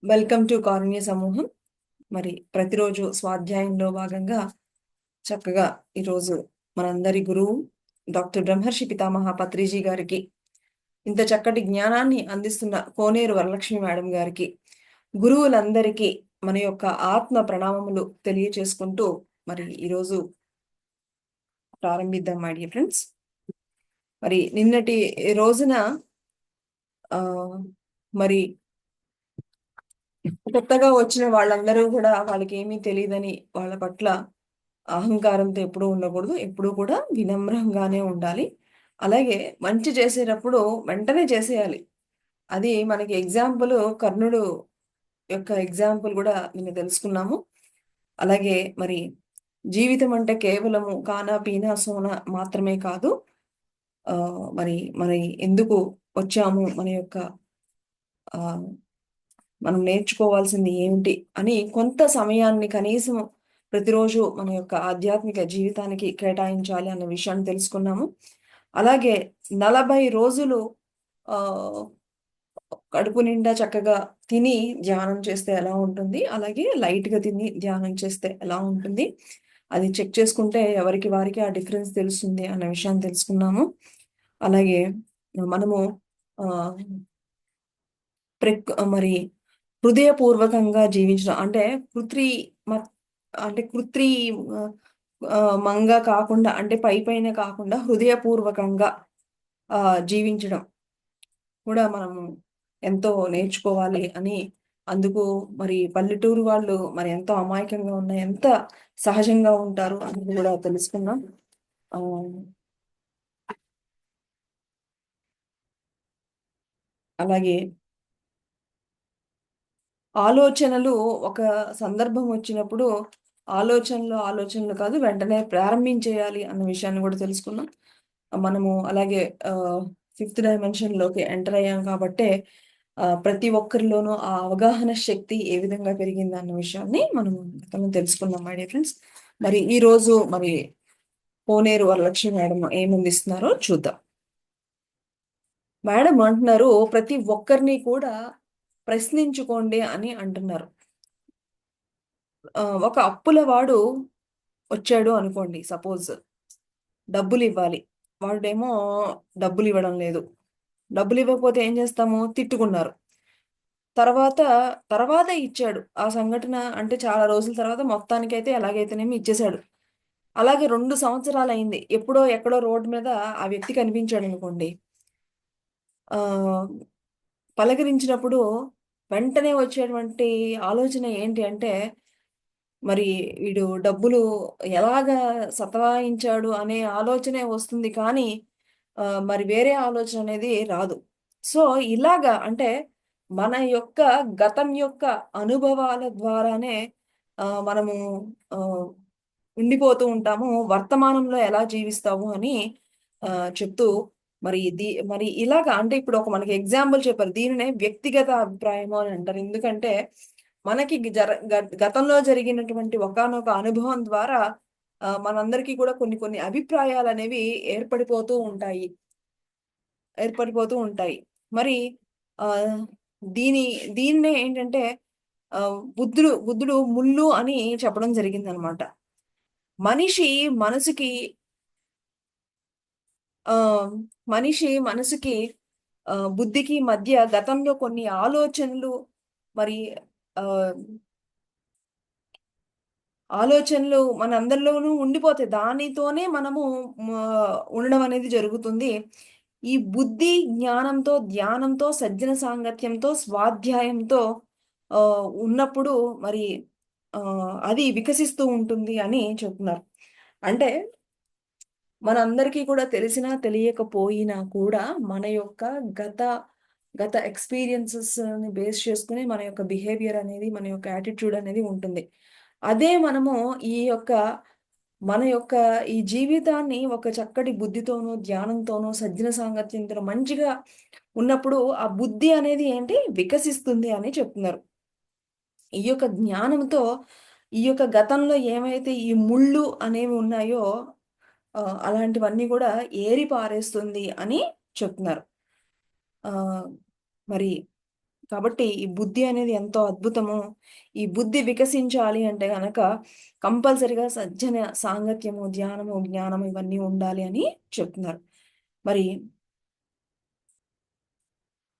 Welcome to కారుణ్య సమూహం. మరి ప్రతిరోజు స్వాధ్యాయంలో భాగంగా చక్కగా ఈరోజు మనందరి గురువు డాక్టర్ బ్రహ్మర్షి పితామహ పత్రిజీ గారికి, ఇంత చక్కటి జ్ఞానాన్ని అందిస్తున్న కోనేరు వరలక్ష్మి మేడం గారికి, గురువులందరికీ మన యొక్క ఆత్మ ప్రణామములు తెలియచేసుకుంటూ మరి ఈరోజు ప్రారంభిద్దాం మై డియర్ ఫ్రెండ్స్. మరి నిన్నటి రోజున ఆ మరి కొత్తగా వచ్చిన వాళ్ళందరూ కూడా వాళ్ళకి ఏమీ తెలియదని వాళ్ళ పట్ల అహంకారంతో ఎప్పుడూ ఉండకూడదు. ఎప్పుడూ కూడా వినమ్రంగానే ఉండాలి. అలాగే మంచి చేసేటప్పుడు వెంటనే చేసేయాలి. అది మనకి ఎగ్జాంపుల్ కర్ణుడు యొక్క ఎగ్జాంపుల్ కూడా నిన్న తెలుసుకున్నాము. అలాగే మరి జీవితం అంటే కేవలము కానా పీనా సోనా మాత్రమే కాదు. మరి మరి ఎందుకు వచ్చాము, మన యొక్క ఆ మనం నేర్చుకోవాల్సింది ఏమిటి అని కొంత సమయాన్ని కనీసం ప్రతిరోజు మన యొక్క ఆధ్యాత్మిక జీవితానికి కేటాయించాలి అన్న విషయాన్ని తెలుసుకున్నాము. అలాగే 40 రోజులు ఆ కడుపు నిండా చక్కగా తిని ధ్యానం చేస్తే ఎలా ఉంటుంది, అలాగే లైట్ గా తిని ధ్యానం చేస్తే ఎలా ఉంటుంది, అది చెక్ చేసుకుంటే ఎవరికి వారికి ఆ డిఫరెన్స్ తెలుస్తుంది అన్న విషయాన్ని తెలుసుకున్నాము. అలాగే మనము ఆ మరి హృదయపూర్వకంగా జీవించడం అంటే కృత్రిమ అంటే కృత్రి మంగా కాకుండా, అంటే పైన కాకుండా హృదయపూర్వకంగా జీవించడం కూడా మనము ఎంతో నేర్చుకోవాలి అని, అందుకు మరి పల్లెటూరు వాళ్ళు మరి ఎంతో అమాయకంగా ఉన్న ఎంత సహజంగా ఉంటారు అనేది కూడా తెలుసుకున్నాం. ఆ అలాగే ఆలోచనలు ఒక సందర్భం వచ్చినప్పుడు ఆలోచనలు కాదు, వెంటనే ప్రారంభించేయాలి అన్న విషయాన్ని కూడా తెలుసుకున్నాం మనము. అలాగే ఫిఫ్త్ డైమెన్షన్ లోకి ఎంటర్ అయ్యాం కాబట్టే ప్రతి ఒక్కరిలోనూ ఆ అవగాహన శక్తి ఏ విధంగా పెరిగింది అన్న విషయాన్ని మనం గతంలో తెలుసుకున్నాం మై డియర్ ఫ్రెండ్స్. మరి ఈ రోజు మరి కోనేరు వరలక్ష్మి మేడం ఏమందిస్తున్నారో చూద్దాం. మేడం అంటున్నారు, ప్రతి ఒక్కరిని కూడా ప్రశ్నించుకోండి అని అంటున్నారు. ఒక అప్పుల వాడు వచ్చాడు అనుకోండి, సపోజ్ డబ్బులు ఇవ్వాలి, వాడేమో డబ్బులు ఇవ్వడం లేదు. డబ్బులు ఇవ్వకపోతే ఏం చేస్తాము, తిట్టుకున్నారు. తర్వాత తర్వాత ఇచ్చాడు ఆ సంఘటన, అంటే చాలా రోజుల తర్వాత మొత్తానికైతే ఎలాగైతేనేమి ఇచ్చేశాడు. అలాగే 2 సంవత్సరాలు అయింది, ఎప్పుడో ఎక్కడో రోడ్డు మీద ఆ వ్యక్తి కనిపించాడు అనుకోండి. ఆ పలకరించినప్పుడు వెంటనే వచ్చేటువంటి ఆలోచన ఏంటి అంటే, మరి వీడు డబ్బులు ఎలాగా సతాయించాడు అనే ఆలోచనే వస్తుంది కానీ మరి వేరే ఆలోచన అనేది రాదు. సో ఇలాగా అంటే మన యొక్క గతం యొక్క అనుభవాల ద్వారానే మనము ఆ, ఉండిపోతూ ఉంటాము. వర్తమానంలో ఎలా జీవిస్తాము అని చెప్తూ మరి ఇలాగా అంటే ఇప్పుడు ఒక మనకి ఎగ్జాంపుల్ చెప్పారు. దీనినే వ్యక్తిగత అభిప్రాయము అని అంటారు. ఎందుకంటే మనకి గతంలో జరిగినటువంటి ఒకానొక అనుభవం ద్వారా మనందరికీ కూడా కొన్ని కొన్ని అభిప్రాయాలు అనేవి ఏర్పడిపోతూ ఉంటాయి. మరి ఆ దీని దీన్నే ఏంటంటే బుద్ధుడు ముళ్ళు అని చెప్పడం జరిగిందనమాట. మనిషి మనసుకి ఆ మనిషి మనసుకి బుద్ధికి మధ్య గతంలో కొన్ని ఆలోచనలు మరి ఆ ఆలోచనలు మనందరిలోనూ ఉండిపోతాయి. దానితోనే మనము ఉండడం అనేది జరుగుతుంది. ఈ బుద్ధి జ్ఞానంతో, ధ్యానంతో, సజ్జన సాంగత్యంతో, స్వాధ్యాయంతో ఉన్నప్పుడు మరి అది వికసిస్తూ ఉంటుంది అని చెప్తున్నారు. అంటే మనందరికీ కూడా తెలిసినా తెలియకపోయినా కూడా మన యొక్క గత గత ఎక్స్పీరియన్సెస్ ని బేస్ చేసుకుని మన యొక్క బిహేవియర్ అనేది, మన యొక్క యాటిట్యూడ్ అనేది ఉంటుంది. అదే మనము ఈ యొక్క మన యొక్క ఈ జీవితాన్ని ఒక చక్కటి బుద్ధితోనూ, ధ్యానంతోనూ, సజ్జన సాంగత్యంతో మంచిగా ఉన్నప్పుడు ఆ బుద్ధి అనేది ఏంటి వికసిస్తుంది అని చెప్తున్నారు. ఈ యొక్క జ్ఞానంతో ఈ యొక్క గతంలో ఏమైతే ఈ ముళ్ళు అనేవి ఉన్నాయో అలాంటివన్నీ కూడా ఏరి పారేస్తుంది అని చెప్తున్నారు. ఆ మరి కాబట్టి ఈ బుద్ధి అనేది ఎంతో అద్భుతము. ఈ బుద్ధి వికసించాలి అంటే గనక కంపల్సరీగా సజ్జన సాంగత్యము, ధ్యానము, జ్ఞానము ఇవన్నీ ఉండాలి అని చెప్తున్నారు. మరి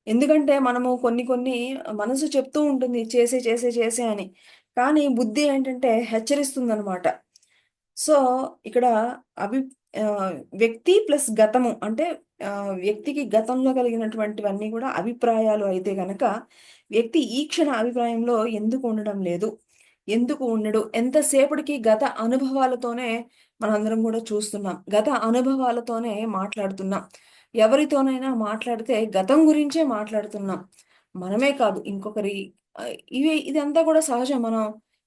ఎందుకంటే మనము కొన్ని కొన్ని మనసు చెప్తూ ఉంటుంది చేసే అని. కానీ బుద్ధి ఏంటంటే హెచ్చరిస్తుందనమాట. సో, ఇక్కడ అభి వ్యక్తి ప్లస్ గతము అంటే వ్యక్తికి గతంలో కలిగినటువంటివన్నీ కూడా అభిప్రాయాలు అయితే గనక, వ్యక్తి ఈ క్షణ అభిప్రాయంలో ఎందుకు ఉండడం లేదు? ఎందుకు ఉండడు? ఎంతసేపటికి గత అనుభవాలతోనే మనందరం కూడా చూస్తున్నాం. గత అనుభవాలతోనే మాట్లాడుతున్నాం. ఎవరితోనైనా మాట్లాడితే గతం గురించే మాట్లాడుతున్నాం. మనమే కాదు ఇంకొకరి ఇదంతా కూడా సహజం. మనం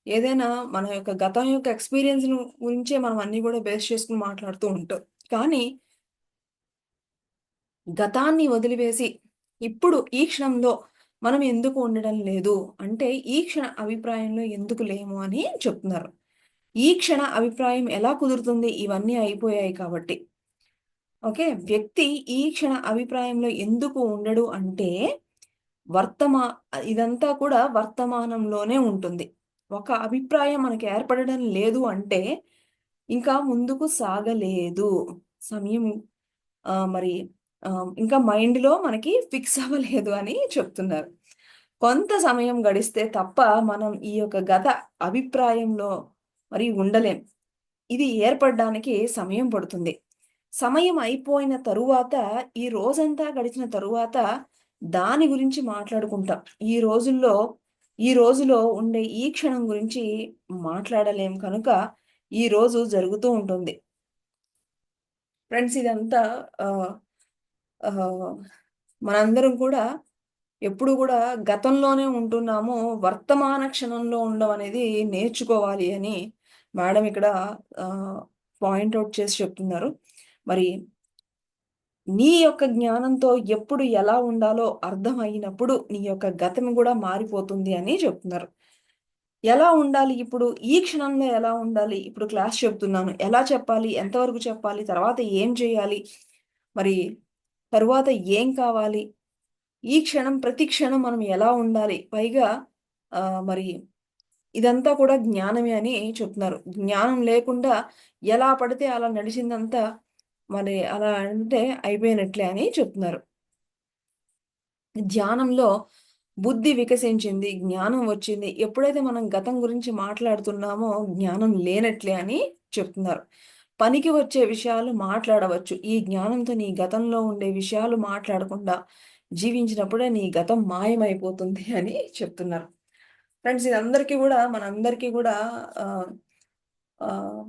ఏదైనా మన యొక్క గతం యొక్క ఎక్స్‌పీరియన్స్‌ను గురించే మనం అన్నీ గూడా బేస్ చేసుకొని మాట్లాడుతూ ఉంటాం. కానీ గతాన్ని వదిలివేసి ఇప్పుడు ఈ క్షణంలో మనం ఎందుకు ఉండడం లేదు? అంటే ఈ క్షణ అభిప్రాయంలో ఎందుకు లేము అని చెప్తున్నారు. ఈ క్షణ అభిప్రాయం ఎలా కుదురుతుంది? ఇవన్నీ అయిపోయాయి కాబట్టి. ఓకే. వ్యక్తి ఈ క్షణ అభిప్రాయంలో ఎందుకు ఉండడు అంటే వర్తమా ఇదంతా కూడా వర్తమానంలోనే ఉంటుంది. ఒక అభిప్రాయం మనకి ఏర్పడడం లేదు అంటే, ఇంకా ముందుకు సాగలేదు. సమయం మరి ఇంకా మైండ్‌లో మనకి ఫిక్స్ అవ్వలేదు అని చెప్తున్నారు. కొంత సమయం గడిస్తే తప్ప మనం ఈ యొక్క గత అభిప్రాయంలో మరి ఉండలేం. ఇది ఏర్పడడానికి సమయం పడుతుంది. సమయం అయిపోయిన తరువాత, ఈ రోజంతా గడిచిన తరువాత దాని గురించి మాట్లాడుకుంటాం. ఈ రోజులో ఉండే ఈ క్షణం గురించి మాట్లాడలేం కనుక, ఈ రోజు జరుగుతూ ఉంటుంది. ఫ్రెండ్స్ ఇదంతా ఆహ్, ఆహ్, మనందరం కూడా ఎప్పుడు గూడా గతంలోనే ఉంటున్నాము. వర్తమాన క్షణంలో ఉండడం అనేది నేర్చుకోవాలి అని మేడం ఇక్కడ ఆహ్, పాయింట్ ఔట్ చేసి చెప్తున్నారు. మరి నీ యొక్క జ్ఞానంతో ఎప్పుడు ఎలా ఉండాలో అర్థమైనప్పుడు నీ యొక్క గతం గూడా మారిపోతుంది అని చెప్తున్నారు. ఎలా ఉండాలి ఇప్పుడు? ఈ క్షణంలో ఎలా ఉండాలి? ఇప్పుడు క్లాస్ చెప్తున్నాను. ఎలా చెప్పాలి? ఎంతవరకు చెప్పాలి? తర్వాత ఏం చేయాలి? మరి తరువాత ఏం కావాలి? ఈ క్షణం ప్రతి క్షణం మనం ఎలా ఉండాలి? పైగా మరి ఇదంతా కూడా జ్ఞానమే అని చెప్తున్నారు. జ్ఞానం లేకుండా ఎలా పడితే అలా నడిచిందంతా మరి అలా అంటే అయిపోయినట్లే అని చెప్తున్నారు. ధ్యానంలో బుద్ధి వికసించింది. జ్ఞానం వచ్చింది. ఎప్పుడైతే మనం గతం గురించి మాట్లాడుతున్నామో జ్ఞానం లేనట్లే అని చెప్తున్నారు. పనికి వచ్చే విషయాలు మాట్లాడవచ్చు. ఈ జ్ఞానంతో నీ గతంలో ఉండే విషయాలు మాట్లాడకుండా జీవించినప్పుడే నీ గతం మాయమైపోతుంది అని చెప్తున్నారు. ఫ్రెండ్స్ ఇదందరికీ గూడా మనందరికీ గూడా ఆహ్, ఆహ్,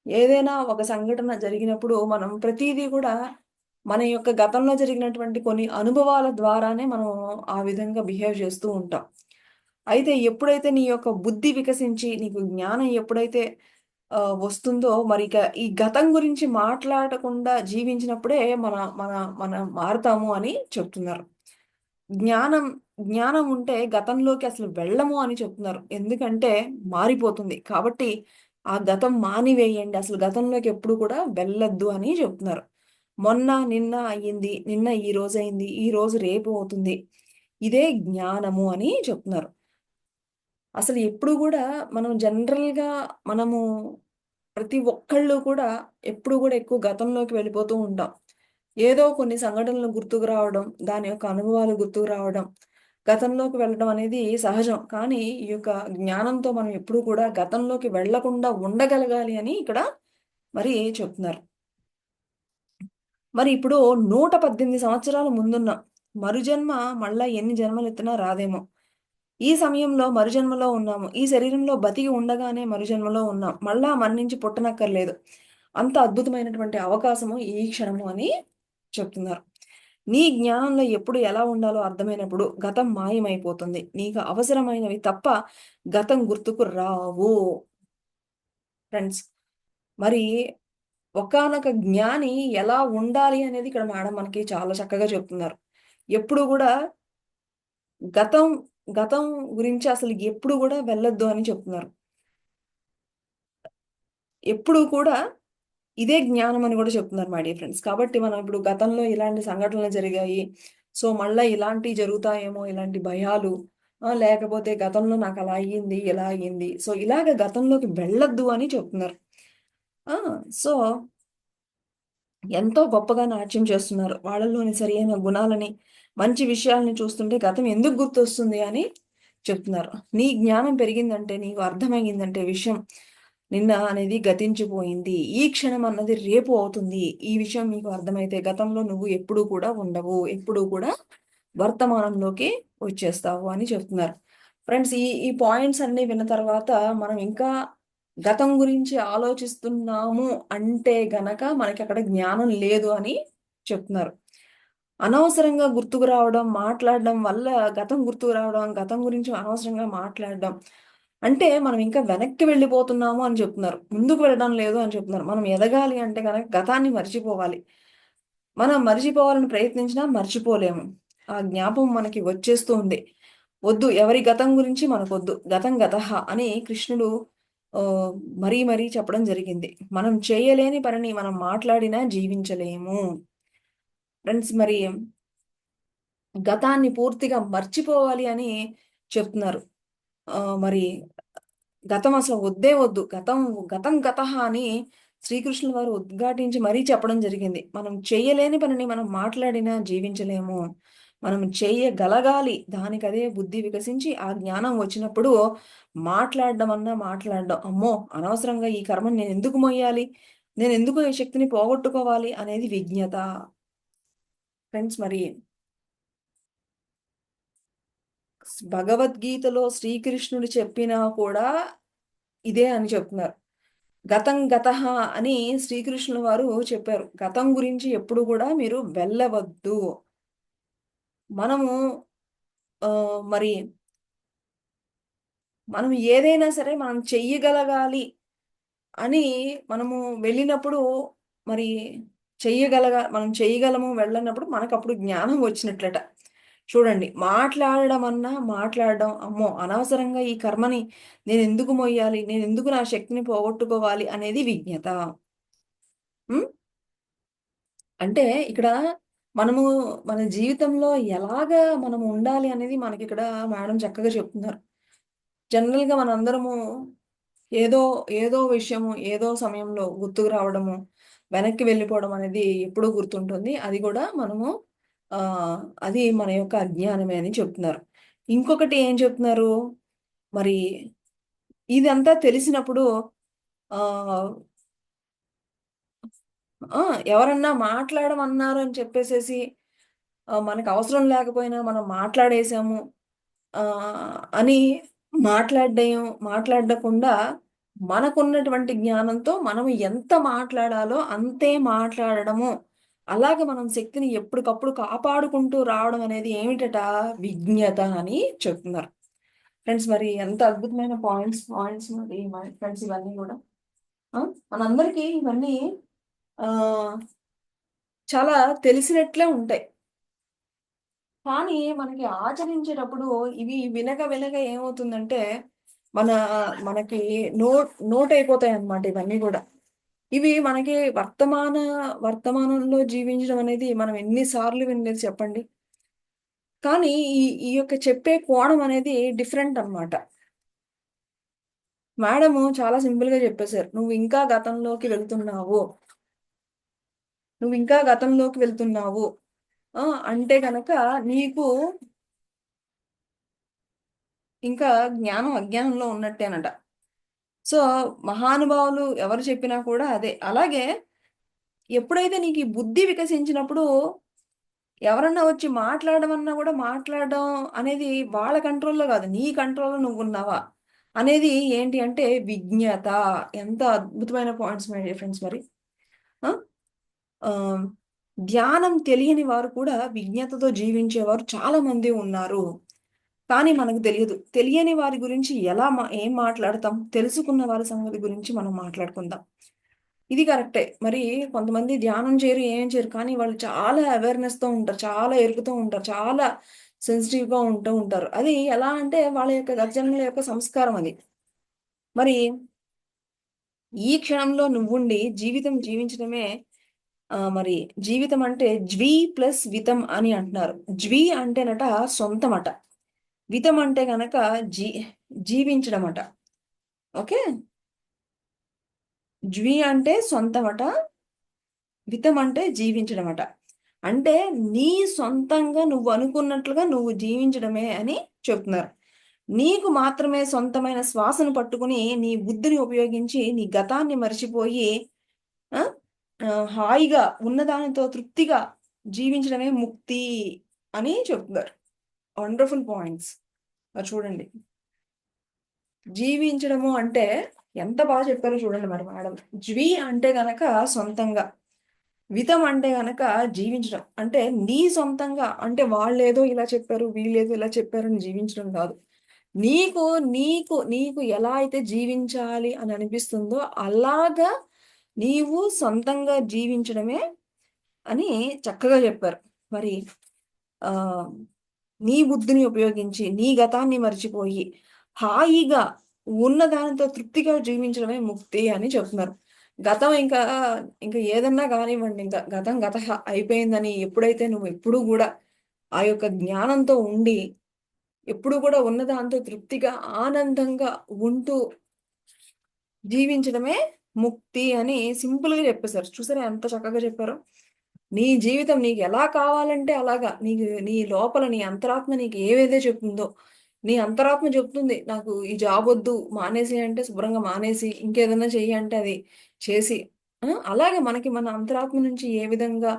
ఏదైనా ఒక సంఘటన జరిగినప్పుడు మనం ప్రతీదీ గూడా మన యొక్క గతంలో జరిగినటువంటి కొన్ని అనుభవాల ద్వారానే మనం ఆ విధంగా బిహేవ్ చేస్తూ ఉంటాం. అయితే ఎప్పుడైతే నీ యొక్క బుద్ధి వికసించి నీకు జ్ఞానం ఎప్పుడైతే వస్తుందో మరిక ఈ గతం గురించి మాట్లాడకుండా జీవించినప్పుడే మన మన మనం మారతాము అని చెప్తున్నారు. జ్ఞానం జ్ఞానం ఉంటే గతంలోకి అసలు వెళ్ళము అని చెప్తున్నారు. ఎందుకంటే మారిపోతుంది. కాబట్టి ఆ గతం మానివేయండి. అసలు గతంలోకి ఎప్పుడు కూడా వెళ్ళొద్దు అని చెప్తున్నారు. మొన్న, నిన్న అయ్యింది. నిన్న ఈ రోజయింది. ఈ రోజు రేపు అవుతుంది. ఇదే జ్ఞానము అని చెప్తున్నారు. అసలు ఎప్పుడు గూడా మనం జనరల్‌గా మనము ప్రతి ఒక్కళ్ళు కూడా ఎప్పుడు గూడా ఎక్కువ గతంలోకి వెళ్ళిపోతూ ఉంటాం. ఏదో కొన్ని సంఘటనలు గుర్తుకు రావడం, దాని యొక్క అనుభవాలు గుర్తుకు రావడం, గతంలోకి వెళ్ళడం అనేది సహజం. కానీ ఈ యొక్క జ్ఞానంతో మనం ఎప్పుడూ కూడా గతంలోకి వెళ్ళకుండా ఉండగలగాలి అని ఇక్కడ మరి చెప్తున్నారు. మరి ఇప్పుడు 118 సంవత్సరాల ముందున్నాం. మరుజన్మ మళ్ళా ఎన్ని జన్మలెత్తినా రాదేమో! ఈ సమయంలో మరుజన్మలో ఉన్నాము. ఈ శరీరంలో బతికి ఉండగానే మరుజన్మలో ఉన్నాం. మళ్ళా మరణించి పుట్టనక్కర్లేదు. అంత అద్భుతమైనటువంటి అవకాశము ఈ క్షణము అని చెప్తున్నారు. నీ జ్ఞానంలో ఎప్పుడు ఎలా ఉండాలో అర్థమైనప్పుడు గతం మాయమైపోతుంది. నీకు అవసరమైనవి తప్ప గతం గుర్తుకు రావు. ఫ్రెండ్స్ మరి ఒకానొక జ్ఞాని ఎలా ఉండాలి అనేది ఇక్కడ మేడం మనకి చాలా చక్కగా చెప్తున్నారు. ఎప్పుడు గూడా గతం, గతం గురించి అసలు ఎప్పుడు గూడా వెళ్ళొద్దు అని చెప్తున్నారు. ఎప్పుడు కూడా ఇదే జ్ఞానం అని గూడా చెప్తున్నారు మై డియర్ ఫ్రెండ్స్. కాబట్టి మనం ఇప్పుడు గతంలో ఇలాంటి సంఘటనలు జరిగాయి. సో మళ్ళా ఇలాంటివి జరుగుతాయేమో, ఇలాంటి భయాలు, లేకపోతే గతంలో నాకు అలా అయ్యింది, ఇలా అయ్యింది. సో ఇలాగ గతంలోకి వెళ్ళొద్దు అని చెప్తున్నారు. ఆ! సో ఎంతో గొప్పగా నాట్యం చేస్తున్నారు. వాళ్ళలోని సరియైన గుణాలని, మంచి విషయాలని చూస్తుంటే గతం ఎందుకు గుర్తొస్తుంది అని చెప్తున్నారు. నీ జ్ఞానం పెరిగిందంటే, నీకు అర్థమయ్యిందంటే విషయం నిన్న అనేది గతించిపోయింది. ఈ క్షణం అన్నది రేపు అవుతుంది. ఈ విషయం నీకు అర్థమైతే గతంలో నువ్వు ఎప్పుడూ కూడా ఉండవు. ఎప్పుడూ కూడా వర్తమానంలోకి వచ్చేస్తావు అని చెప్తున్నారు. ఫ్రెండ్స్, ఈ పాయింట్స్ అన్నీ విన్న తర్వాత మనం ఇంకా గతం గురించి ఆలోచిస్తున్నాము అంటే గనక మనకక్కడ జ్ఞానం లేదు అని చెప్తున్నారు. అనవసరంగా గుర్తుకు రావడం, మాట్లాడడం వల్ల గతం గుర్తుకు రావడం, గతం గురించి అనవసరంగా మాట్లాడడం. అంటే మనం ఇంకా వెనక్కి వెళ్ళిపోతున్నాము అని చెప్తున్నారు. ముందుకు వెళ్ళడం లేదు అని చెప్తున్నారు. మనం ఎదగాలి అంటే గనక గతాన్ని మర్చిపోవాలి. మనం మర్చిపోవాలని ప్రయత్నించినా మర్చిపోలేము. ఆ జ్ఞాపకం మనకి వచ్చేస్తూ ఉంది. వద్దు, ఎవరి గతం గురించి మనకొద్దు. గతం గతః అని కృష్ణుడు ఆహ్, మరీ మరీ చెప్పడం జరిగింది. మనం చేయలేని పనిని మనం మాట్లాడినా జీవించలేము. ఫ్రెండ్స్, మరి గతాన్ని పూర్తిగా మర్చిపోవాలి అని చెప్తున్నారు. మరి గతం అసలు వద్దే వద్దు. గతం గతం గతః అని శ్రీకృష్ణుల వారు ఉద్ఘాటించి మరీ చెప్పడం జరిగింది. మనం చేయలేని పనిని మనం మాట్లాడినా జీవించలేము. మనం చేయగలగాలి. దానికదే బుద్ధి వికసించి ఆ జ్ఞానం వచ్చినప్పుడు మాట్లాడడం అన్నా మాట్లాడడం. అమ్మో! అనవసరంగా ఈ కర్మని నేనెందుకు మొయ్యాలి? నేనెందుకు ఈ శక్తిని పోగొట్టుకోవాలి అనేది విజ్ఞత. ఫ్రెండ్స్, మరి భగవద్గీతలో శ్రీకృష్ణుడు చెప్పినా కూడా ఇదే అని చెప్తున్నారు. గతం గతః అని శ్రీకృష్ణుల వారు చెప్పారు. గతం గురించి ఎప్పుడు గూడా మీరు వెళ్ళవద్దు. మనము మరి మనం ఏదైనా సరే మనం చెయ్యగలగాలి అని మనము వెళ్ళినప్పుడు మరి మనం చెయ్యగలము వెళ్ళనప్పుడు మనకప్పుడు జ్ఞానం వచ్చినట్లట. చూడండి, మాట్లాడడం అన్నా మాట్లాడడం, అమ్మో! అనవసరంగా ఈ కర్మని నేనెందుకు మొయ్యాలి? నేనెందుకు నా శక్తిని పోగొట్టుకోవాలి అనేది విజ్ఞత. హ్మ్. అంటే ఇక్కడ మనము మన జీవితంలో ఎలాగా మనము ఉండాలి అనేది మనకిక్కడ మేడం చక్కగా చెప్తున్నారు. జనరల్‌గా మనందరము ఏదో, ఏదో విషయము, ఏదో సమయంలో గుర్తుకు రావడము, వెనక్కి వెళ్ళిపోవడం అనేది ఎప్పుడూ గుర్తుంటుంది. అది గూడా మనము అది మన యొక్క అజ్ఞానమే అని చెప్తున్నారు. ఇంకొకటి ఏం చెప్తున్నారు? మరి ఇదంతా తెలిసినప్పుడు ఆహ్, ఆ! ఎవరన్నా మాట్లాడమన్నారు అని చెప్పేసేసి మనకవసరం లేకపోయినా మనం మాట్లాడేసాము అని మాట్లాడకుండా మనకున్నటువంటి జ్ఞానంతో మనం ఎంత మాట్లాడాలో అంతే మాట్లాడడము. అలాగ మనం శక్తిని ఎప్పటికప్పుడు కాపాడుకుంటూ రావడం అనేది ఏమిటట? విజ్ఞత అని చెప్తున్నారు. ఫ్రెండ్స్, మరి ఎంత అద్భుతమైన పాయింట్స్ మరి ఫ్రెండ్స్ ఇవన్నీ గూడా. ఆ! మనందరికీ ఇవన్నీ ఆహ్, చాలా తెలిసినట్లే ఉంటాయి. కానీ మనకి ఆచరించేటప్పుడు ఇవి వినక వినక ఏమవుతుందంటే, మన మనకి నోటయిపోతాయన్నమాట ఇవన్నీ గూడా. ఇవి మనకి వర్తమానంలో జీవించడం అనేది మనం ఎన్ని సార్లు వినలేదు చెప్పండి. కానీ ఈ ఈ యొక్క చెప్పే కోణం అనేది డిఫరెంట్ అన్నమాట. మేడము చాలా సింపుల్‌గా చెప్పేసారు. "నువ్వింకా గతంలోకి వెళ్తున్నావు. నువ్వింకా గతంలోకి వెళ్తున్నావు. అంటే గనక నీకు ఇంకా జ్ఞానం అజ్ఞానంలో ఉన్నట్టేనట." సో, మహానుభావులు ఎవరు చెప్పినా కూడా అదే. అలాగే ఎప్పుడైతే నీకీ బుద్ధి వికసించినప్పుడు ఎవరన్నా వచ్చి మాట్లాడమన్నా గూడా మాట్లాడడం అనేది వాళ్ళ కంట్రోల్‌లో గాదు. నీ కంట్రోల్‌లో నువ్వున్నావా? అనేది ఏంటి అంటే విజ్ఞత. ఎంత అద్భుతమైన పాయింట్స్ మై డియర్ ఫ్రెండ్స్ మరి. ఆ! ఆహ్, ధ్యానం తెలియని వారు కూడా విజ్ఞతతో జీవించేవారు చాలా మంది ఉన్నారు. కానీ మనకు తెలియదు. తెలియని వారి గురించి ఏం మాట్లాడతాం? తెలుసుకున్న వారి సంగతి గురించి మనం మాట్లాడుకుందాం. ఇది కరెక్టే. మరి కొంతమంది ధ్యానం చేయరు, ఏం చేయరు. కానీ వాళ్ళు చాలా అవేర్‌నెస్‌తో ఉంటారు. చాలా ఎరుగుతూ ఉంటారు. చాలా సెన్సిటివ్‌గా ఉంటూ ఉంటారు. అది ఎలా అంటే వాళ్ళ యొక్క గర్జనల యొక్క సంస్కారం అది. మరి ఈ క్షణంలో నువ్వుండి జీవితం జీవించడమే మరి జీవితం అంటే జ్వి ప్లస్ వితం అని అంటున్నారు. జ్వి అంటేనట సొంతమట. వితం అంటే గనక జీ జీవించడం అట. ఓకే. జ్వి అంటే సొంతమట. వితం అంటే జీవించడం అట. అంటే నీ సొంతంగా నువ్వు అనుకున్నట్లుగా నువ్వు జీవించడమే అని చెప్తున్నారు. నీకు మాత్రమే సొంతమైన శ్వాసను పట్టుకుని నీ బుద్ధిని ఉపయోగించి నీ గతాన్ని మరిచిపోయి ఆ హాయిగా ఉన్నదానితో తృప్తిగా జీవించడమే ముక్తి అని చెప్తున్నారు. Wonderful points. మరి చూడండి, జీవించడము అంటే ఎంత బాగా చెప్పారో చూడండి మరి మేడం. జ్వి అంటే గనక సొంతంగా, వితం అంటే గనక జీవించడం. అంటే నీ సొంతంగా, అంటే వాళ్ళేదో ఇలా చెప్పారు, వీళ్ళేదో ఇలా చెప్పారు అని జీవించడం కాదు. నీకు నీకు నీకు ఎలా అయితే జీవించాలి అని అనిపిస్తుందో అలాగా నీవు సొంతంగా జీవించడమే అని చక్కగా చెప్పారు. మరి ఆ నీ బుద్ధిని ఉపయోగించి నీ గతాన్ని మర్చిపోయి హాయిగా ఉన్నదానితో తృప్తిగా జీవించడమే ముక్తి అని చెప్తున్నారు. గతం ఇంకా ఇంకా ఏదన్నా కానివ్వండి, ఇంకా గతం గత అయిపోయిందని ఎప్పుడైతే నువ్వు ఎప్పుడూ కూడా ఆ యొక్క జ్ఞానంతో ఉండి ఎప్పుడు కూడా ఉన్నదాంతో తృప్తిగా ఆనందంగా ఉంటూ జీవించడమే ముక్తి అని సింపుల్‌గా చెప్పేసారు. చూసారా ఎంత చక్కగా చెప్పారో? నీ జీవితం నీకు ఎలా కావాలంటే అలాగా, నీకు నీ లోపల నీ అంతరాత్మ నీకు ఏవైతే చెప్తుందో, నీ అంతరాత్మ చెప్తుంది నాకు ఈ జాబొద్దు, మానేసేయి అంటే శుభ్రంగా మానేసి, ఇంకేదన్నా చెయ్యి అంటే అది చేసి, అలాగే మనకి మన అంతరాత్మ నుంచి ఏ విధంగా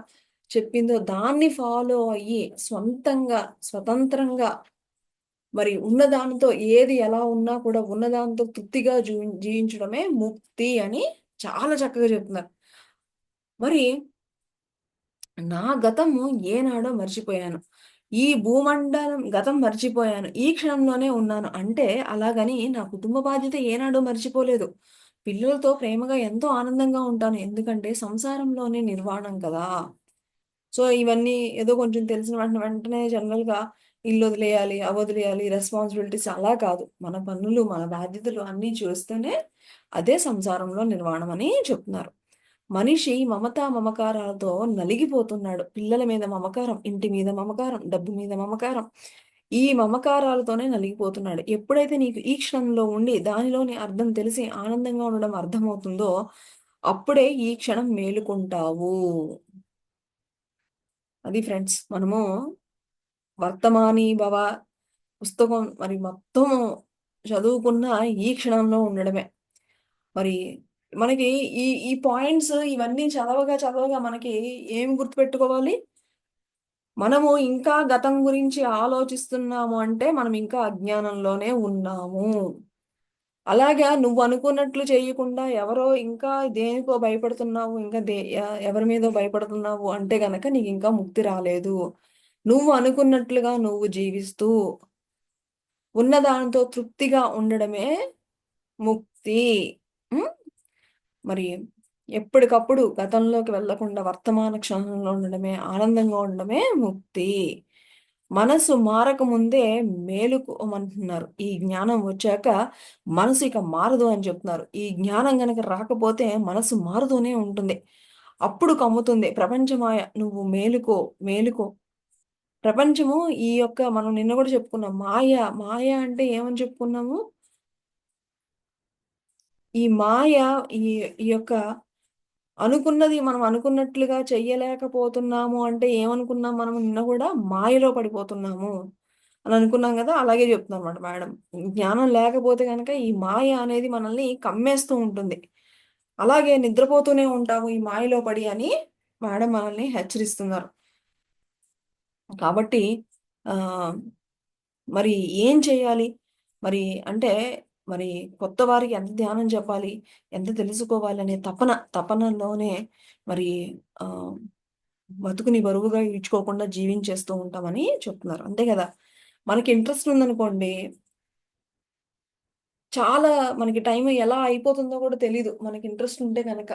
చెప్పిందో దాన్ని ఫాలో అయ్యి, స్వంతంగా, స్వతంత్రంగా మరి ఉన్నదానితో ఏది ఎలా ఉన్నా కూడా ఉన్నదానితో తృప్తిగా జీవించడమే ముక్తి అని చాలా చక్కగా చెప్తున్నారు. మరి నా గతము ఏనాడో మర్చిపోయాను. ఈ భూమండలం గతం మర్చిపోయాను. ఈ క్షణంలోనే ఉన్నాను. అంటే అలాగని నా కుటుంబ బాధ్యత ఏనాడో మర్చిపోలేదు. పిల్లలతో ప్రేమగా ఎంతో ఆనందంగా ఉంటాను. ఎందుకంటే సంసారంలోనే నిర్వాణం కదా! సో, ఇవన్నీ ఏదో కొంచెం తెలిసిన వెంటనే జనరల్‌గా ఇల్లొదిలేయాలి, అవొదిలేయాలి, రెస్పాన్సిబిలిటీస్ అలా కాదు. మన పనులు, మన బాధ్యతలు అన్నీ చూస్తేనే అదే సంసారంలో నిర్వాణం అని చెప్తున్నారు. మనిషి మమతా మమకారాలతో నలిగిపోతున్నాడు. పిల్లల మీద మమకారం, ఇంటి మీద మమకారం, డబ్బు మీద మమకారం. ఈ మమకారాలతోనే నలిగిపోతున్నాడు. ఎప్పుడైతే నీకు ఈ క్షణంలో ఉండి దానిలోని అర్థం తెలిసి ఆనందంగా ఉండడం అర్థమవుతుందో, అప్పుడే ఈ క్షణం మేలుకుంటావు. అది ఫ్రెండ్స్. మనము వర్తమాని భవ పుస్తకం మరి మొత్తము చదువుకున్న ఈ క్షణంలో ఉండడమే. మరి మనకి ఈ ఈ పాయింట్స్ ఇవన్నీ చదవగా చదవగా మనకి ఏమి గుర్తుపెట్టుకోవాలి? మనము ఇంకా గతం గురించి ఆలోచిస్తున్నాము అంటే మనం ఇంకా అజ్ఞానంలోనే ఉన్నాము. అలాగా నువ్వనుకున్నట్లు చేయకుండా ఎవరో ఇంకా దేనికో భయపడుతున్నావు, ఇంకా ఎవరి మీదో భయపడుతున్నావు అంటే గనక నీకింకా ముక్తి రాలేదు. నువ్వు అనుకున్నట్లుగా నువ్వు జీవిస్తూ, ఉన్నదానితో తృప్తిగా ఉండడమే ముక్తి. హ్మ్. మరి ఎప్పటికప్పుడు గతంలోకి వెళ్ళకుండా వర్తమాన క్షణంలో ఉండడమే, ఆనందంగా ఉండడమే ముక్తి. మనసు మారకముందే మేలుకోమంటున్నారు. ఈ జ్ఞానం వచ్చాక మనసు ఇక మారదు అని చెప్తున్నారు. ఈ జ్ఞానం గనక రాకపోతే మనసు మారుతూనే ఉంటుంది. అప్పుడు కమ్ముతుంది ప్రపంచమాయ. నువ్వు మేలుకో, మేలుకో. ప్రపంచము ఈ యొక్క మనం నిన్న కూడా చెప్పుకున్నాం. మాయ, మాయ అంటే ఏమని చెప్పుకున్నాము? ఈ మాయ ఈ ఈ యొక్క అనుకున్నది మనం అనుకున్నట్లుగా చెయ్యలేకపోతున్నాము అంటే ఏమనుకున్నాం మనం నిన్న గూడా? మాయలో పడిపోతున్నాము అని అనుకున్నాం గదా! అలాగే చెప్తుందనమాట మేడం. జ్ఞానం లేకపోతే గనక ఈ మాయ అనేది మనల్ని కమ్మేస్తూ ఉంటుంది. అలాగే నిద్రపోతూనే ఉంటాము ఈ మాయలో పడి అని మేడం మనల్ని హెచ్చరిస్తున్నారు. కాబట్టి ఆహ్, మరి ఏం చేయాలి? మరి అంటే మరి కొత్త వారికి ఎంత ధ్యానం చెప్పాలి? ఎంత తెలుసుకోవాలనే తపనలోనే మరి ఆహ్, బతుకుని బరువుగా ఈడ్చుకోకుండా జీవించేస్తూ ఉంటామని చెప్తున్నారు. అంతే గదా! మనకి ఇంట్రెస్ట్ ఉందనుకోండి, చాలా మనకి టైం ఎలా అయిపోతుందో గూడా తెలీదు. మనకి ఇంట్రెస్ట్ ఉంటే గనక.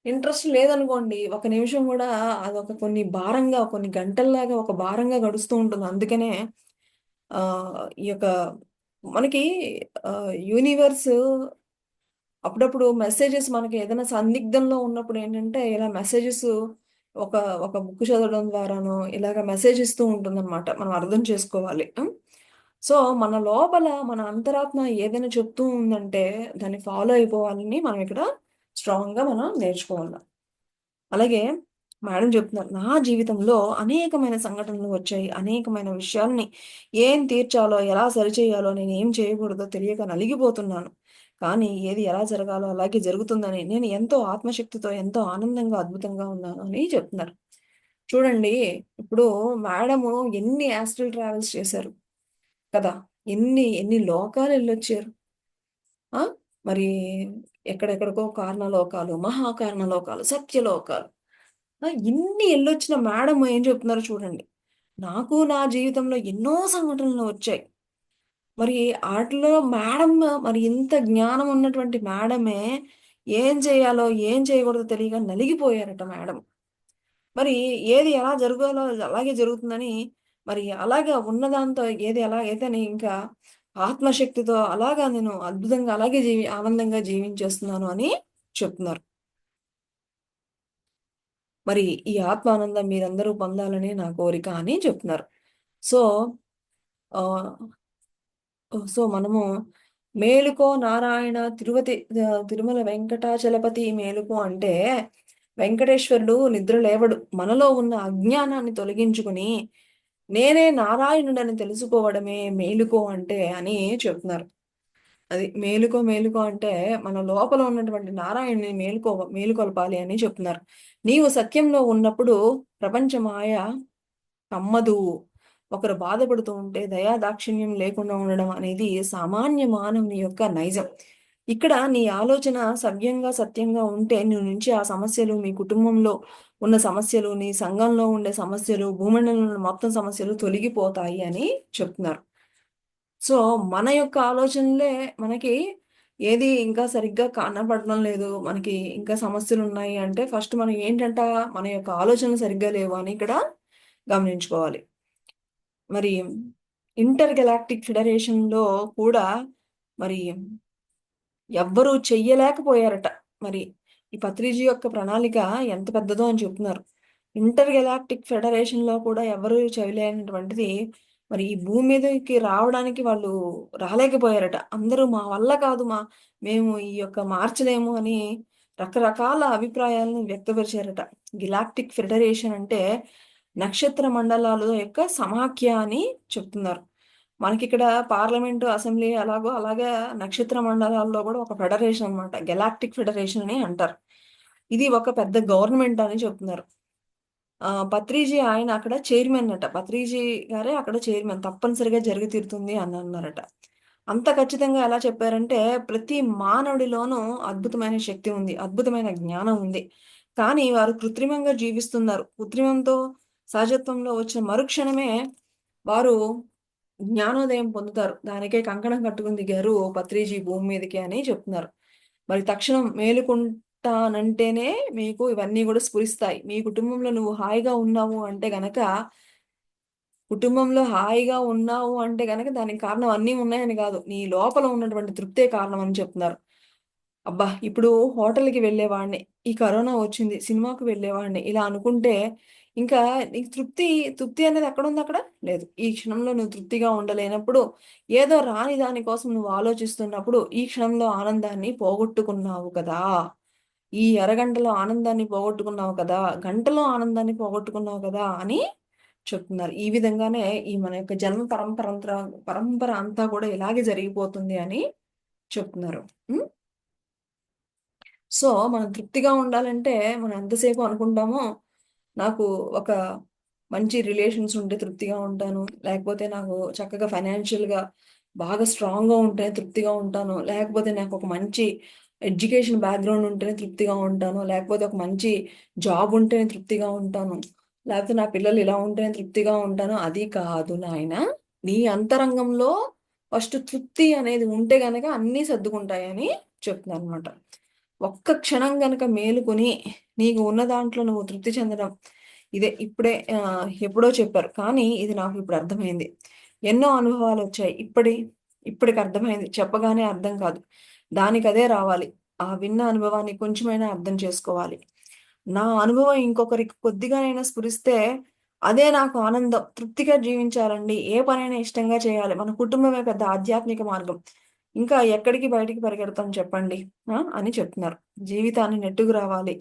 ఇంట్రెస్ట్ లేదనుకోండి, ఒక నిమిషం గూడా అదొక కొన్ని గంటల్లాగా ఒక భారంగా గడుస్తూ ఉంటుంది. అందుకనే ఈ యొక్క మనకి యూనివర్స్ అప్పుడప్పుడు మెసేజెస్ మనకి ఏదైనా సందిగ్ధంలో ఉన్నప్పుడు ఏంటంటే ఇలా మెసేజెస్ ఒక ఒక బుక్ చదవడం ద్వారానో ఇలాగ మెసేజ్ ఇస్తూ ఉంటుందన్నమాట. మనం అర్థం చేసుకోవాలి. సో, మన లోపల మన అంతరాత్మ ఏదైనా చెప్తూ ఉందంటే దాన్ని ఫాలో అయిపోవాలని మనం ఇక్కడ స్ట్రాంగ్‌గా మనం నేర్చుకోవాలి. అలాగే మేడం చెప్తున్నారు. నా జీవితంలో అనేకమైన సంఘటనలు వచ్చాయి. అనేకమైన విషయాల్ని ఏం తీర్చాలో, ఎలా సరిచేయాలో, నేనేం చేయకూడదో తెలియక నలిగిపోతున్నాను. కానీ ఏది ఎలా జరగాలో అలాగే జరుగుతుందని నేను ఎంతో ఆత్మశక్తితో, ఎంతో ఆనందంగా, అద్భుతంగా ఉన్నాను అని చెప్తున్నారు. చూడండి, ఇప్పుడు మేడము ఎన్ని యాస్ట్రల్ ట్రావెల్స్ చేశారు కదా! ఎన్ని లోకాలెళ్ళొచ్చారు. ఆ! మరి ఎక్కడెక్కడికో కారణలోకాలు, మహాకారణలోకాలు, సత్యలోకాలు. ఇన్ని ఎళ్ళొచ్చిన మేడమ్ ఏం చెప్తున్నారో చూడండి. నాకు నా జీవితంలో ఎన్నో సంఘటనలు వచ్చాయి. మరి ఆటిలో మేడమ్ మరి ఇంత జ్ఞానం ఉన్నటువంటి మేడమే ఏం చేయాలో, ఏం చేయకూడదో తెలియక నలిగిపోయారట మేడమ్. మరి ఏది ఎలా జరగాలో అది అలాగే జరుగుతుందని మరి అలాగా ఉన్నదాంతో ఏది ఎలా అయితే ఇంకా ఆత్మశక్తితో అలాగా నేను అద్భుతంగా అలాగే ఆనందంగా జీవించేస్తున్నాను అని చెప్తున్నారు. మరి ఈ ఆత్మానందం మీరందరూ పొందాలని నా కోరిక అని చెప్తున్నారు. సో, ఆహ్, సో, మనము మేలుకో నారాయణ తిరుమల వెంకటాచలపతి మేలుకో అంటే వెంకటేశ్వరుడు నిద్ర లేవడు. మనలో ఉన్న అజ్ఞానాన్ని తొలగించుకొని నేనే నారాయణుడని తెలుసుకోవడమే మేలుకో అంటే అని చెప్తున్నారు. అది మేలుకో మేలుకో అంటే మన లోపల ఉన్నటువంటి నారాయణ్‌ని మేలుకొలపాలి అని చెప్తున్నారు. నీవు సత్యంలో ఉన్నప్పుడు ప్రపంచ మాయ కమ్మదు. ఒకరు బాధపడుతూ ఉంటే దయా దాక్షిణ్యం లేకుండా ఉండడం అనేది సామాన్య మానవుని యొక్క నైజం. ఇక్కడ నీ ఆలోచన సవ్యంగా, సత్యంగా ఉంటే నీ నుంచి ఆ సమస్యలు, మీ కుటుంబంలో ఉన్న సమస్యలు, నీ సంఘంలో ఉండే సమస్యలు, భూమండలంలో ఉన్న మొత్తం సమస్యలు తొలగిపోతాయి అని చెప్తున్నారు. సో, మన యొక్క ఆలోచనలే మనకి ఏది ఇంకా సరిగ్గా కనపడడం లేదు. మనకి ఇంకా సమస్యలున్నాయి అంటే ఫస్ట్ మనం ఏంటంట మన యొక్క ఆలోచనలు సరిగ్గా లేవు అని ఇక్కడ గమనించుకోవాలి. మరి ఇంటర్ గలాక్టిక్ ఫెడరేషన్‌లో కూడా మరి ఎవ్వరు చెయ్యలేకపోయారట. మరి ఈ పత్రిజీ యొక్క ప్రణాళిక ఎంత పెద్దదో అని చెప్తున్నారు. ఇంటర్ గలాక్టిక్ ఫెడరేషన్‌లో కూడా ఎవరు చేయలేనటువంటిది మరి ఈ భూమి మీదకి రావడానికి వాళ్ళు రాలేకపోయారట. అందరూ మా వల్ల కాదు మేము ఈ యొక్క మార్చలేము అని రకరకాల అభిప్రాయాలను వ్యక్తపరిచారట. గిలాక్టిక్ ఫెడరేషన్ అంటే నక్షత్ర మండలాల యొక్క సమాఖ్య అని చెప్తున్నారు. మనకిక్కడ పార్లమెంటు, అసెంబ్లీ అలాగా నక్షత్ర మండలాల్లో గూడా ఒక ఫెడరేషన్ అన్నమాట. గెలాక్టిక్ ఫెడరేషన్ అని అంటారు. ఇది ఒక పెద్ద గవర్నమెంట్ అని చెప్తున్నారు. పత్రిజీ ఆయన అక్కడ చైర్మన్ అట. పత్రిజీ గారే అక్కడ చైర్మన్. తప్పనిసరిగా జరిగి తీరుతుంది అని అన్నారట. అంత ఖచ్చితంగా ఎలా చెప్పారంటే, ప్రతి మానవుడిలోనూ అద్భుతమైన శక్తి ఉంది. అద్భుతమైన జ్ఞానం ఉంది. కానీ వారు కృత్రిమంగా జీవిస్తున్నారు. కృత్రిమంతో సహజత్వంలో వచ్చిన మరుక్షణమే వారు జ్ఞానోదయం పొందుతారు. దానికే కంకణం కట్టుకొని దిగారు పత్రిజీ భూమి మీదకి అని చెప్తున్నారు. మరి తక్షణం మేలుకుంటానంటేనే మీకు ఇవన్నీ గూడా స్ఫురిస్తాయి. మీ కుటుంబంలో నువ్వు హాయిగా ఉన్నావు అంటే గనక కుటుంబంలో హాయిగా ఉన్నావు అంటే గనక దానికి కారణం అన్నీ ఉన్నాయని గాదు. నీ లోపల ఉన్నటువంటి తృప్తే కారణం అని చెప్తున్నారు. అబ్బా! ఇప్పుడు హోటల్‌కి వెళ్ళేవాడిని. ఈ కరోనా వచ్చింది. సినిమాకి వెళ్ళేవాడిని. ఇలా అనుకుంటే ఇంకా నీకు తృప్తి అనేది ఎక్కడుందక్కడ? లేదు. ఈ క్షణంలో నువ్వు తృప్తిగా ఉండలేనప్పుడు, ఏదో రాని దాని కోసం నువ్వు ఆలోచిస్తున్నప్పుడు, ఈ క్షణంలో ఆనందాన్ని పోగొట్టుకున్నావు కదా! ఈ అరగంటలో ఆనందాన్ని పోగొట్టుకున్నావు కదా! గంటలో ఆనందాన్ని పోగొట్టుకున్నావు కదా! అని చెప్తున్నారు. ఈ విధంగానే ఈ మన యొక్క జన్మ పరంపర అంతా కూడా ఇలాగే జరిగిపోతుంది అని చెప్తున్నారు. హ్మ్. సో, మనం తృప్తిగా ఉండాలంటే మనం ఎంతసేపు అనుకుంటామో, నాకు ఒక మంచి రిలేషన్స్ ఉంటే తృప్తిగా ఉంటాను. లేకపోతే నాకు చక్కగా ఫైనాన్షియల్‌గా బాగా స్ట్రాంగ్‌గా ఉంటేనే తృప్తిగా ఉంటాను. లేకపోతే నాకొక మంచి ఎడ్యుకేషన్ బ్యాక్‌గ్రౌండ్ ఉంటేనే తృప్తిగా ఉంటాను. లేకపోతే ఒక మంచి జాబ్ ఉంటేనే తృప్తిగా ఉంటాను. లేకపోతే నా పిల్లలు ఇలా ఉంటేనే తృప్తిగా ఉంటాను. అది కాదు నాయనా. నీ అంతరంగంలో ఫస్ట్ తృప్తి అనేది ఉంటే గనక అన్నీ సర్దుకుంటాయని చెప్తున్నాననమాట. ఒక్క క్షణం గనక మేలుకొని, నీకు ఉన్న దాంట్లో నువ్వు తృప్తి చెందడం. ఇదే ఇప్పుడే ఎప్పుడో చెప్పారు. కానీ ఇది నాకు ఇప్పుడు అర్థమైంది. ఎన్నో అనుభవాలొచ్చాయి. ఇప్పటికి అర్థమైంది. చెప్పగానే అర్థం కాదు. దానికదే రావాలి. ఆ విన్న అనుభవాన్ని కొంచెమైనా అర్థం చేసుకోవాలి. నా అనుభవం ఇంకొకరికి కొద్దిగానైనా స్ఫురిస్తే అదే నాకు ఆనందం. తృప్తిగా జీవించాలండి. ఏ పనైనా ఇష్టంగా చేయాలి. మన కుటుంబమే పెద్ద ఆధ్యాత్మిక మార్గం. ఇంకా ఎక్కడికి బయటికి పరిగెడతాం చెప్పండి. అని చెప్తున్నారు. జీవితాన్ని నెట్టుకు రావాలి.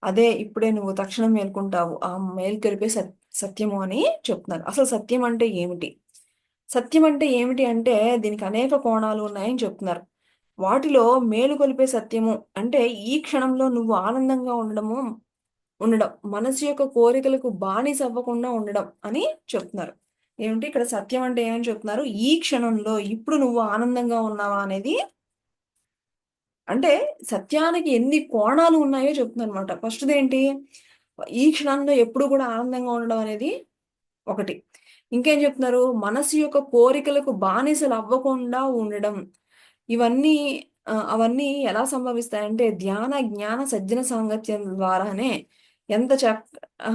అదే ఇప్పుడే నువ్వు తక్షణం మేల్కుంటావు. ఆ మేల్కొలిపే సత్యము అని చెప్తున్నారు. అసలు సత్యం అంటే ఏమిటి? సత్యం అంటే ఏమిటి అంటే దీనికి అనేక కోణాలు ఉన్నాయని చెప్తున్నారు. వాటిలో మేలుకొలిపే సత్యము అంటే ఈ క్షణంలో నువ్వు ఆనందంగా ఉండడం. మనసు యొక్క కోరికలకు బానిస అవ్వకుండా ఉండడం అని చెప్తున్నారు. ఏమిటి ఇక్కడ సత్యం అంటే ఏమని చెప్తున్నారు? ఈ క్షణంలో ఇప్పుడు నువ్వు ఆనందంగా ఉన్నావా అనేది, అంటే సత్యానికి ఎన్ని కోణాలు ఉన్నాయో చెప్తుందనమాట. ఫస్ట్‌దేంటి? ఈ క్షణంలో ఎప్పుడు కూడా ఆనందంగా ఉండడం అనేది ఒకటి. ఇంకేం చెప్తున్నారు? మనసు యొక్క కోరికలకు బానిసలు అవ్వకుండా ఉండడం. ఇవన్నీ అవన్నీ ఎలా సంభవిస్తాయంటే ధ్యాన, జ్ఞాన, సజ్జన సాంగత్యం ద్వారానే ఎంత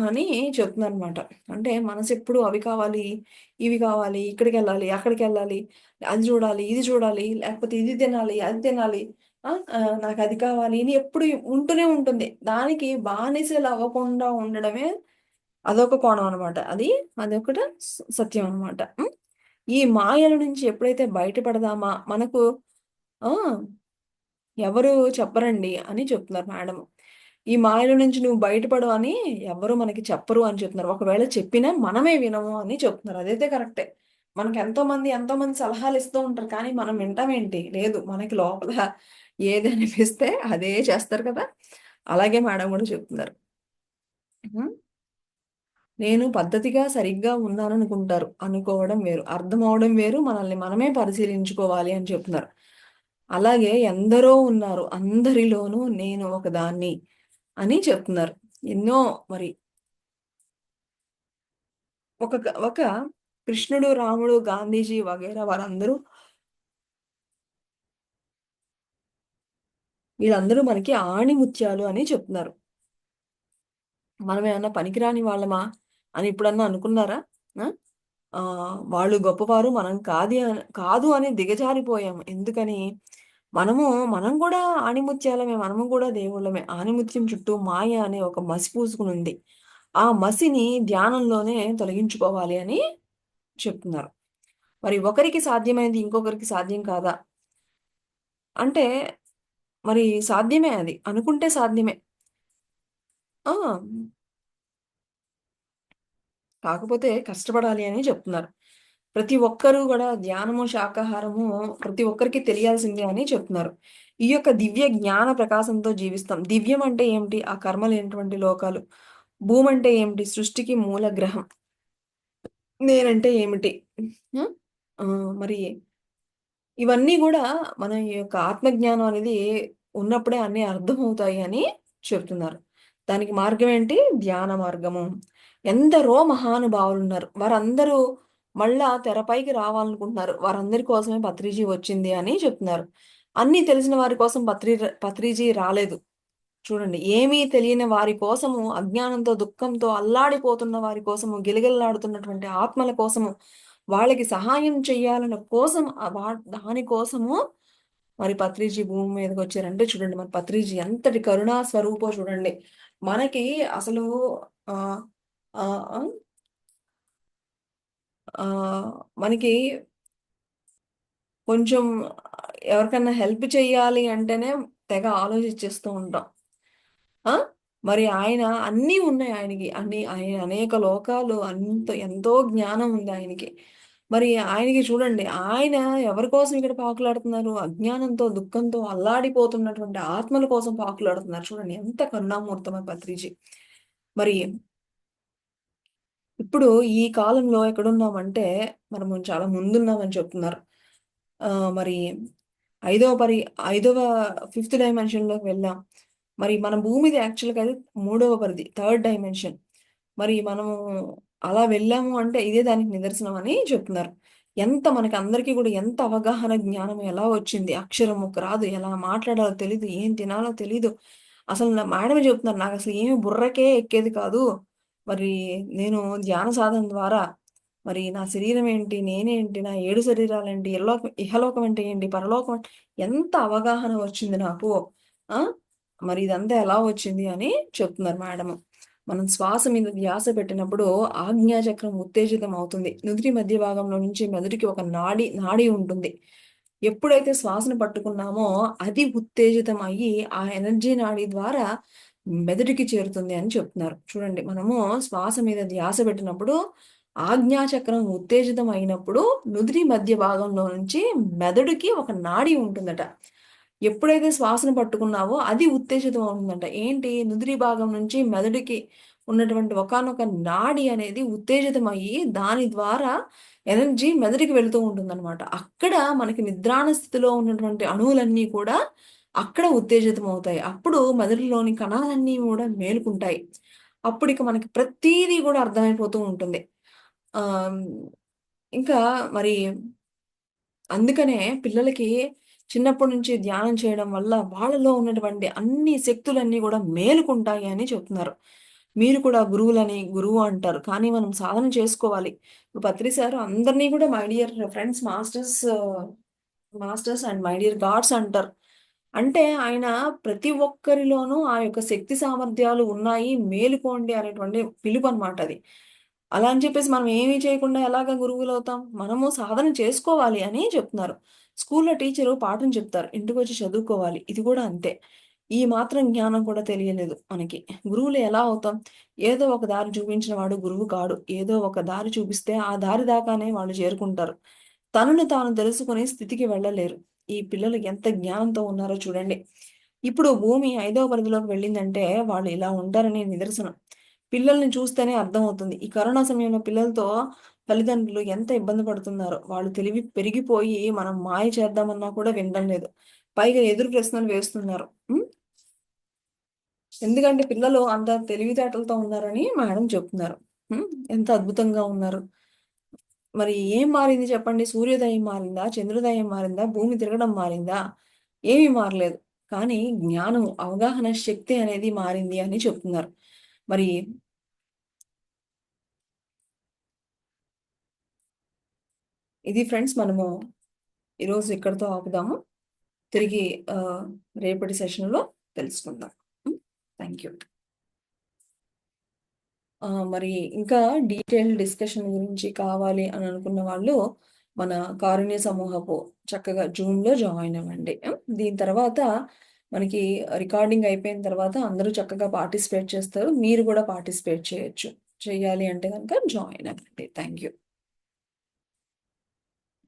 అని చెప్తుందనమాట. అంటే మనసెప్పుడు అవి కావాలి, ఇవి కావాలి, ఇక్కడికెళ్ళాలి, అక్కడికెళ్ళాలి, అది చూడాలి, ఇది చూడాలి, లేకపోతే ఇది తినాలి, అది తినాలి. నాకది కావాలి అని ఎప్పుడు ఉంటూనే ఉంటుంది. దానికి బానిసలు అవ్వకుండా ఉండడమే అదొక కోణం అనమాట. అదొకటి సత్యం అనమాట. ఈ మాయల నుంచి ఎప్పుడైతే బయటపడదామా మనకు ఆ! ఎవరు చెప్పరండి అని చెప్తున్నారు మేడము. ఈ మాయల నుంచి నువ్వు బయటపడు అని ఎవ్వరు మనకి చెప్పరు అని చెప్తున్నారు. ఒకవేళ చెప్పినా మనమే వినము అని చెప్తున్నారు. అదైతే కరెక్టే. మనకి ఎంతో మంది సలహాలిస్తూ ఉంటారు. కానీ మనం వింటామేంటి? లేదు. మనకి లోపల ఏది అనిపిస్తే అదే చేస్తారు కదా! అలాగే మేడం గూడా చెప్తున్నారు. హ్మ్. నేను పద్ధతిగా సరిగ్గా ఉన్నాననుకుంటారు. అనుకోవడం వేరు. అర్థమవ్వడం వేరు. మనల్ని మనమే పరిశీలించుకోవాలి అని చెప్తున్నారు. అలాగే ఎందరో ఉన్నారు. అందరిలోనూ నేను ఒకదాన్ని అని చెప్తున్నారు. ఎన్నో మరి ఒక కృష్ణుడు, రాముడు, గాంధీజీ వగైరా వారందరూ వీళ్ళందరూ మనకి ఆణిముత్యాలు అని చెప్తున్నారు. మనమేమన్నా పనికిరాని వాళ్ళమా అని ఎప్పుడన్నా అనుకున్నారా? ఆ! వాళ్ళు గొప్పవారు మనం కాదు అని దిగజారిపోయాము. ఎందుకని? మనము మనం గూడా ఆణిముత్యాలమే. మనము గూడా దేవుళ్ళమే. ఆణిముత్యం చుట్టూ మాయ అనే ఒక మసి పూసుకునుంది. ఆ మసిని ధ్యానంలోనే తొలగించుకోవాలి అని చెప్తున్నారు. మరి ఒకరికి సాధ్యమైనది ఇంకొకరికి సాధ్యం కాదా? అంటే మరి సాధ్యమే అది. అనుకుంటే సాధ్యమే. ఆ! కాకపోతే కష్టపడాలి అని చెప్తున్నారు. ప్రతి ఒక్కరు గూడా ధ్యానము, శాకాహారము ప్రతి ఒక్కరికి తెలియాల్సిందే అని చెప్తున్నారు. ఈ యొక్క దివ్య జ్ఞాన ప్రకాశంతో జీవిస్తాం. దివ్యం అంటే ఏమిటి? ఆ కర్మ లేనటువంటి లోకాలు. భూమంటే ఏమిటి? సృష్టికి మూల గ్రహం. నేనంటే ఏమిటి? హ్మ్. మరి ఇవన్నీ గూడా మన యొక్క ఆత్మజ్ఞానం అనేది ఉన్నప్పుడే అన్నీ అర్థమవుతాయి అని చెప్తున్నారు. దానికి మార్గం ఏంటి? ధ్యాన మార్గము. ఎందరో మహానుభావులున్నారు. వారందరూ మళ్ళా తెరపైకి రావాలనుకుంటున్నారు. వారందరి కోసమే పత్రిజీ వచ్చింది అని చెప్తున్నారు. అన్నీ తెలిసిన వారి కోసం పత్రిజీ రాలేదు. చూడండి. ఏమీ తెలియని వారి కోసము, అజ్ఞానంతో, దుఃఖంతో అల్లాడిపోతున్న వారి కోసము, గిలగిల్లాడుతున్నటువంటి ఆత్మల కోసము, వాళ్ళకి సహాయం చేయాలన్న కోసం దాని కోసము మరి పత్రిజీ భూమి మీదకొచ్చారంటే చూడండి. మరి పత్రిజీ ఎంతటి కరుణా స్వరూపో చూడండి. మనకి అసలు ఆహ్, ఆహ్, ఆహ్, మనకి కొంచెం ఎవరికన్నా హెల్ప్ చేయాలి అంటేనే తెగ ఆలోచించేస్తూ ఉంటాం. ఆ! మరి ఆయన అన్నీ ఉన్నాయి ఆయనకి. ఆయన అనేక లోకాలు ఎంతో జ్ఞానం ఉంది ఆయనకి. మరి ఆయనకి చూడండి ఆయన ఎవరి కోసం ఇక్కడ పాకులాడుతున్నారు? అజ్ఞానంతో, దుఃఖంతో అల్లాడిపోతున్నటువంటి ఆత్మల కోసం పాకులాడుతున్నారు. చూడండి ఎంత కరుణామూర్తమో పత్రిజీ. మరి ఇప్పుడు ఈ కాలంలో ఎక్కడున్నామంటే మనము చాలా ముందున్నామని చెప్తున్నారు. మరి ఐదవ పరి ఐదవ ఫిఫ్త్ డైమెన్షన్‌లోకి వెళ్ళాం. మరి మన భూమిది యాక్చువల్‌గా అది మూడవ పరిధి. Third dimension. మరి మనము అలా వెళ్ళాము అంటే ఇదే దానికి నిదర్శనం అని చెప్తున్నారు. మనకి అందరికీ కూడా ఎంత అవగాహన జ్ఞానం ఎలా వచ్చింది. అక్షరం ముక్క రాదు. ఎలా మాట్లాడాలో తెలీదు. ఏం తినాలో తెలీదు. అసలు మేడమే చెప్తున్నారు. నాకసలు ఏమి బుర్రకే ఎక్కేది కాదు. మరి నేను ధ్యాన సాధన ద్వారా మరి నా శరీరం ఏంటి? నేనేంటి? నా 7 శరీరాలేంటి? ఇహలోకం అంటే ఏంటి? పరలోకం ఎంత అవగాహన వచ్చింది నాకు. ఆ! మరి ఇదంతా ఎలా వచ్చింది అని చెప్తున్నారు మేడము. మనం శ్వాస మీద ధ్యాస పెట్టినప్పుడు ఆజ్ఞాచక్రం ఉత్తేజితం అవుతుంది. నుదిటి మధ్య భాగంలో నుంచి మెదడుకి ఒక నాడి ఉంటుంది. ఎప్పుడైతే శ్వాసను పట్టుకున్నామో అది ఉత్తేజితం అయ్యి, ఆ ఎనర్జీ నాడి ద్వారా మెదడుకి చేరుతుంది అని చెప్తున్నారు. చూడండి, మనము శ్వాస మీద ధ్యాస పెట్టినప్పుడు ఆజ్ఞాచక్రం ఉత్తేజితం అయినప్పుడు నుదిటి మధ్య భాగంలో నుంచి మెదడుకి ఒక నాడి ఉంటుందట. ఎప్పుడైతే శ్వాసను పట్టుకున్నావో అది ఉత్తేజితం అవుతుందంట. ఏంటి, నుదిరి భాగం నుంచి మెదడుకి ఉన్నటువంటి ఒకానొక నాడి అనేది ఉత్తేజితమయ్యి, దాని ద్వారా ఎనర్జీ మెదడుకి వెళుతూ ఉంటుందనమాట. అక్కడ మనకి నిద్రాణ స్థితిలో ఉన్నటువంటి అణువులన్నీ కూడా అక్కడ ఉత్తేజితమవుతాయి. అప్పుడు మెదడులోని కణాలన్నీ గూడా మేలుకుంటాయి. అప్పుడిక మనకి ప్రతీదీ గూడా అర్థమైపోతూ ఉంటుంది. ఆహ్, ఇంకా మరి అందుకనే పిల్లలకి చిన్నప్పటి నుంచి ధ్యానం చేయడం వల్ల వాళ్ళలో ఉన్నటువంటి అన్ని శక్తులన్నీ గూడా మేలుకుంటాయి అని చెప్తున్నారు. మీరు కూడా గురువు అంటారు. కానీ మనం సాధన చేసుకోవాలి. ఇప్పుడు పత్రి సార్ అందరిని కూడా my dear friends, masters and my dear God's అంటారు. అంటే ఆయన ప్రతి ఒక్కరిలోనూ ఆ యొక్క శక్తి సామర్థ్యాలు ఉన్నాయి. మేలుకోండి అనేటువంటి పిలుపనమాట అది. అలా అని చెప్పేసి మనం ఏమి చేయకుండా ఎలాగా గురువులవుతాం? మనము సాధన చేసుకోవాలి అని చెప్తున్నారు. స్కూల్‌లో టీచరు పాఠం చెప్తారు. ఇంటికొచ్చి చదువుకోవాలి. ఇది కూడా అంతే. ఈ మాత్రం జ్ఞానం కూడా తెలియలేదు మనకి. గురువులు ఎలా అవుతాం? ఏదో ఒక దారి చూపించిన వాడు గురువు కాడు. ఏదో ఒక దారి చూపిస్తే ఆ దారి దాకానే వాళ్ళు చేరుకుంటారు. తనను తాను తెలుసుకునే స్థితికి వెళ్ళలేరు. ఈ పిల్లలు ఎంత జ్ఞానంతో ఉన్నారో చూడండి. ఇప్పుడు భూమి ఐదవ పరిధిలోకి వెళ్ళిందంటే వాళ్ళు ఇలా ఉంటారనే నిదర్శనం. పిల్లల్ని చూస్తేనే అర్థమవుతుంది. ఈ కరోనా సమయంలో పిల్లలతో తల్లిదండ్రులు ఎంత ఇబ్బంది పడుతున్నారో. వాళ్ళు తెలివి పెరిగిపోయి మనం మాయ చేద్దామన్నా కూడా వినడం లేదు. పైగా ఎదురు ప్రశ్నలు వేస్తున్నారు. హ్మ్. ఎందుకంటే పిల్లలు అంత తెలివితేటలతో ఉన్నారని మేడం చెప్తున్నారు. హ్మ్. ఎంత అద్భుతంగా ఉన్నారు. మరి ఏం మారింది చెప్పండి? సూర్యోదయం మారిందా? చంద్రోదయం మారిందా? భూమి తిరగడం మారిందా? ఏమీ మారలేదు. కానీ జ్ఞానం, అవగాహన శక్తి అనేది మారింది అని చెప్తున్నారు. మరి ఇది ఫ్రెండ్స్, మనము ఈరోజు ఇక్కడితో ఆపుదాము. తిరిగి ఆహ్, రేపటి సెషన్‌లో తెలుసుకుందాం. హ్మ్. Thank you. మరి ఇంకా డీటెయిల్డ్ డిస్కషన్ గురించి కావాలి అని అనుకున్న వాళ్ళు మన కారుణ్య సమూహపు చక్కగా జూమ్‌లో జాయిన్ అవ్వండి. దీని తర్వాత మనకి రికార్డింగ్ అయిపోయిన తర్వాత అందరూ చక్కగా పార్టిసిపేట్ చేస్తారు. మీరు కూడా పార్టిసిపేట్ చేయొచ్చు. చేయాలి అంటే గనుక జాయిన్ అవ్వండి. Thank you.